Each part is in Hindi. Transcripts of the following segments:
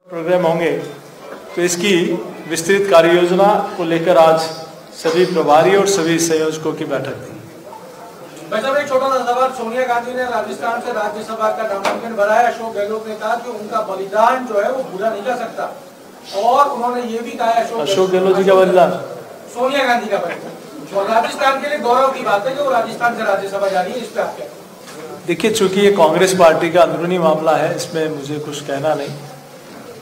प्रोग्राम होंगे तो इसकी विस्तृत कार्य योजना को लेकर आज सभी प्रभारी और सभी संयोजकों की बैठक थी। एक छोटा सा सवाल, सोनिया गांधी ने राजस्थान से राज्यसभा का नामांकन भरा है। अशोक गहलोत ने कहा कि उनका बलिदान जो है वो भूला नहीं जा सकता, और उन्होंने ये भी कहा अशोक गहलोत जी का बलिदान, सोनिया गांधी का बलिदान, और राजस्थान के लिए गौरव की बात है कि वो राजस्थान से राज्यसभा जा रही है। इस पे आप क्या? देखिए, चूंकि ये कांग्रेस पार्टी का अंदरूनी मामला है, इसमें मुझे कुछ कहना नहीं,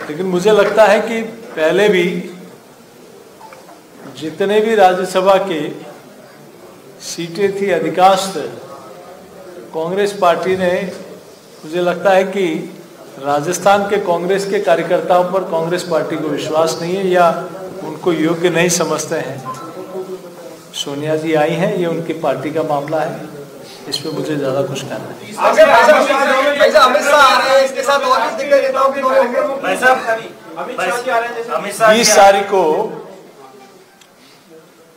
लेकिन मुझे लगता है कि पहले भी जितने भी राज्यसभा के सीटें थी अधिकांश कांग्रेस पार्टी ने, मुझे लगता है कि राजस्थान के कांग्रेस के कार्यकर्ताओं पर कांग्रेस पार्टी को विश्वास नहीं है या उनको योग्य नहीं समझते हैं। सोनिया जी आई हैं, ये उनकी पार्टी का मामला है, इस पे मुझे ज्यादा कुछ कहना है। 20 तारीख को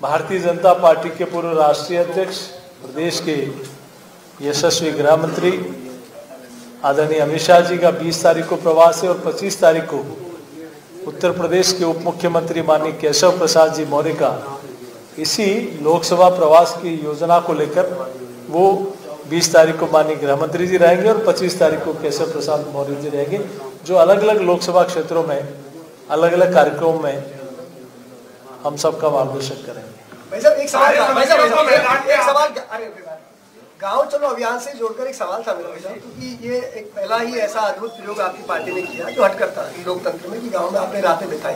भारतीय जनता पार्टी के पूर्व राष्ट्रीय अध्यक्ष, प्रदेश के यशस्वी गृह मंत्री आदरणीय अमित शाह जी का 20 तारीख को प्रवास है, और 25 तारीख को उत्तर प्रदेश के उप मुख्यमंत्री माननीय केशव प्रसाद जी मौर्य का इसी लोकसभा प्रवास की योजना को लेकर वो 20 तारीख को माननीय गृह मंत्री जी रहेंगे और 25 तारीख को केशव प्रसाद मौर्य जी रहेंगे, जो अलग अलग लोकसभा क्षेत्रों में अलग अलग कार्यक्रमों में हम सबका मार्गदर्शन करेंगे। एक सवाल गाँव चलो अभियान से जोड़कर एक सवाल था मेरा भाई, क्योंकि ये एक पहला ही ऐसा अद्भुत प्रयोग आपकी पार्टी ने किया जो हटकर था लोकतंत्र में, कि गाँव में आपने रातें बिताई।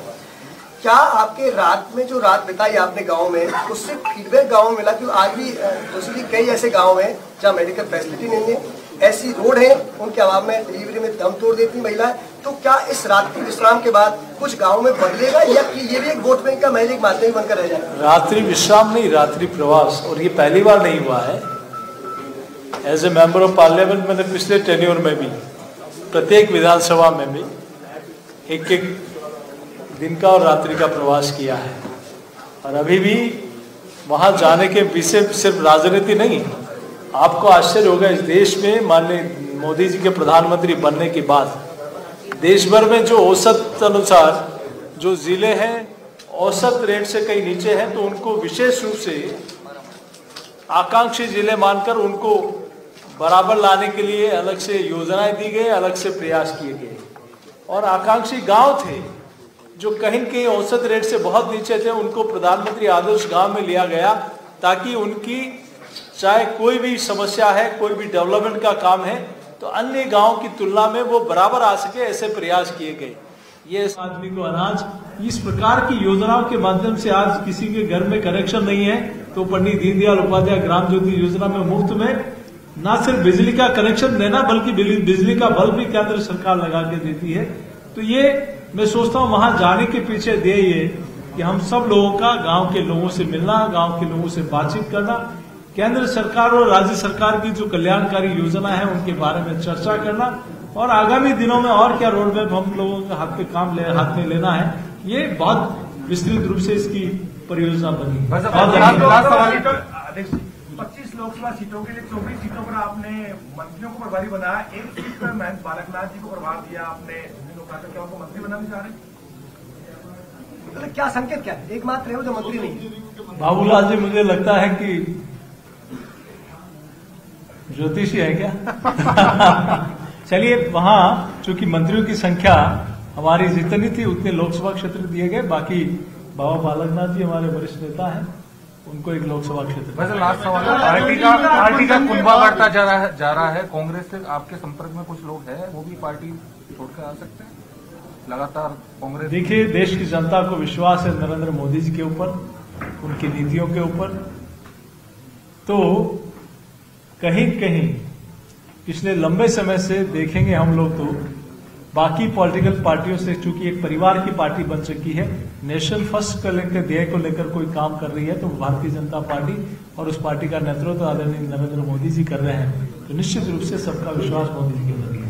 क्या आपके रात में जो रात बिताई आपने गांव में, उससे फीडबैक गांव में मिला कि आज भी दूसरी कई ऐसे गांव हैं जहां मेडिकल फैसिलिटी नहीं है, ऐसी रोड है उनके अभाव में डिलीवरी में दम तोड़ देती महिलाएं, तो क्या इस रात्रि विश्राम के बाद कुछ गांव में बदलेगा या कि ये भी एक वोट बैंक का महज एक माध्यम बनकर रह जाएगा? रात्रि विश्राम नहीं, रात्रि प्रवास, और ये पहली बार नहीं हुआ है। As a member of parliament मैंने पिछले टेन्योर में भी प्रत्येक विधानसभा में भी एक एक दिन का और रात्रि का प्रवास किया है, और अभी भी वहां जाने के पीछे सिर्फ राजनीति नहीं। आपको आश्चर्य होगा, इस देश में माननीय मोदी जी के प्रधानमंत्री बनने के बाद देश भर में जो औसत अनुसार जो जिले हैं औसत रेट से कहीं नीचे हैं, तो उनको विशेष रूप से आकांक्षी जिले मानकर उनको बराबर लाने के लिए अलग से योजनाएं दी गई, अलग से प्रयास किए गए, और आकांक्षी गांव थे जो कहीं न कहीं औसत रेट से बहुत नीचे थे, उनको प्रधानमंत्री आदर्श गांव में लिया गया, ताकि उनकी चाहे कोई भी समस्या है, कोई भी डेवलपमेंट का काम है, तो अन्य गांव की तुलना में वो बराबर आ सके, ऐसे प्रयास किए गए। ये आदमी को अनाज, इस प्रकार की योजनाओं के माध्यम से आज किसी के घर में कनेक्शन नहीं है तो पंडित दीनदयाल उपाध्याय ग्राम ज्योति योजना में मुफ्त में न सिर्फ बिजली का कनेक्शन देना, बल्कि बिजली का बल्ब भी केंद्र सरकार लगा के देती है। तो ये मैं सोचता हूँ वहां जाने के पीछे ध्येय ये कि हम सब लोगों का गांव के लोगों से मिलना, गांव के लोगों से बातचीत करना, केंद्र सरकार और राज्य सरकार की जो कल्याणकारी योजना है उनके बारे में चर्चा करना, और आगामी दिनों में और क्या रोड मैप हम लोगों के हाथ पे काम हाथ में लेना है, ये बहुत विस्तृत रूप से इसकी परियोजना बनी। 25 लोकसभा सीटों के लिए 24 सीटों पर आपने मंत्रियों को प्रभारी बनाया, एक सीट पर महंत बालकनाथ जी को प्रभार दिया आपने, क्या उनको मंत्री बनाना चाह रहे? क्या संकेत क्या है? एकमात्र है वो जो मंत्री नहीं। बाबूलाल जी, मुझे लगता है कि ज्योतिषी है क्या? चलिए, वहां चूंकि मंत्रियों की संख्या हमारी जितनी थी उतने लोकसभा क्षेत्र दिए गए, बाकी बाबा बालकनाथ जी हमारे वरिष्ठ नेता हैं, उनको एक लोकसभा क्षेत्र। वैसे लास्ट सवाल, पार्टी का कुनबा बढ़ता जा रहा है, कांग्रेस से आपके संपर्क में कुछ लोग हैं, वो भी पार्टी छोड़कर आ सकते हैं लगातार कांग्रेस? देखिए, देश की जनता को विश्वास है नरेंद्र मोदी जी के ऊपर, उनकी नीतियों के ऊपर, तो कहीं कहीं पिछले लंबे समय से देखेंगे हम लोग तो बाकी पॉलिटिकल पार्टियों से, चूंकि एक परिवार की पार्टी बन चुकी है, नेशन फर्स्ट को लेकर, ध्येय को लेकर कोई काम कर रही है, तो भारतीय जनता पार्टी और उस पार्टी का नेतृत्व आदरणीय नरेंद्र मोदी जी कर रहे हैं, तो निश्चित रूप से सबका विश्वास मोदी जी के प्रति है।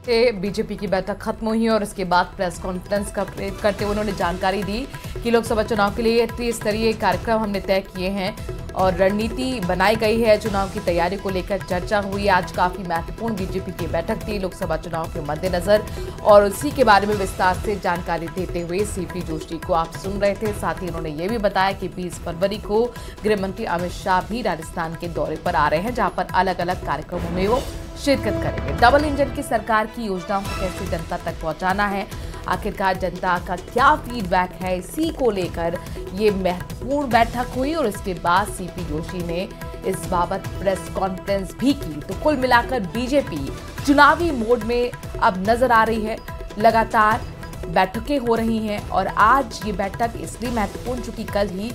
बीजेपी की बैठक खत्म हुई और उसके बाद प्रेस कॉन्फ्रेंस करते हुए उन्होंने जानकारी दी कि लोकसभा चुनाव के लिए त्रिस्तरीय कार्यक्रम हमने तय किए हैं और रणनीति बनाई गई है। चुनाव की तैयारी को लेकर चर्चा हुई। आज काफी महत्वपूर्ण बीजेपी की बैठक थी लोकसभा चुनाव के मद्देनजर और उसी के बारे में विस्तार से जानकारी देते हुए सीपी जोशी को आप सुन रहे थे। साथ ही उन्होंने ये भी बताया कि 20 फरवरी को गृह मंत्री अमित शाह भी राजस्थान के दौरे पर आ रहे हैं, जहां पर अलग अलग कार्यक्रमों में वो शिरकत करेंगे। डबल इंजन की सरकार की योजनाओं को कैसे जनता तक पहुंचाना है, आखिरकार जनता का क्या फीडबैक है, इसी को लेकर ये महत्वपूर्ण बैठक हुई और इसके बाद सीपी जोशी ने इस बाबत प्रेस कॉन्फ्रेंस भी की। तो कुल मिलाकर बीजेपी चुनावी मोड में अब नजर आ रही है। लगातार बैठकें हो रही हैं और आज ये बैठक इसलिए महत्वपूर्ण चूंकि कल ही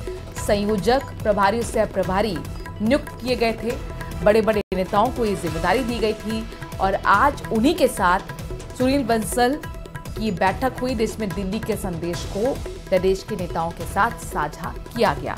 संयोजक प्रभारी सह प्रभारी नियुक्त किए गए थे। बड़े बड़े नेताओं को ये जिम्मेदारी दी गई थी और आज उन्हीं के साथ सुनील बंसल की बैठक हुई जिसमें दिल्ली के संदेश को प्रदेश के नेताओं के साथ साझा किया गया।